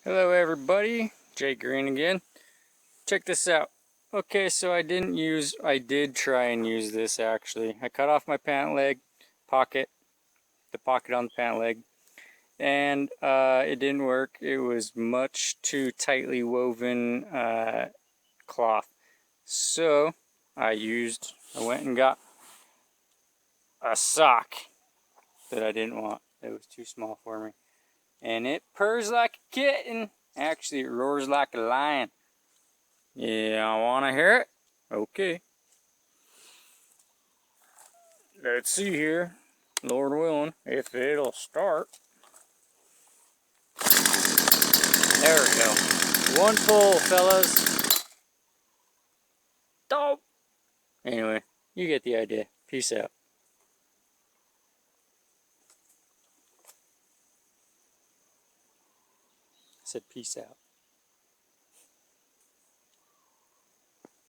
Hello everybody, Jake Green again. Check this out. Okay, so I did try and use this actually. I cut off my pant leg pocket, the pocket on the pant leg, and it didn't work. It was much too tightly woven cloth. So I went and got a sock that I didn't want. It was too small for me. And it purrs like a kitten. Actually, it roars like a lion. Yeah, I want to hear it? Okay. Let's see here. Lord willing, if it'll start. There we go. One pull, fellas. Dope. Anyway, you get the idea. Peace out. I said peace out.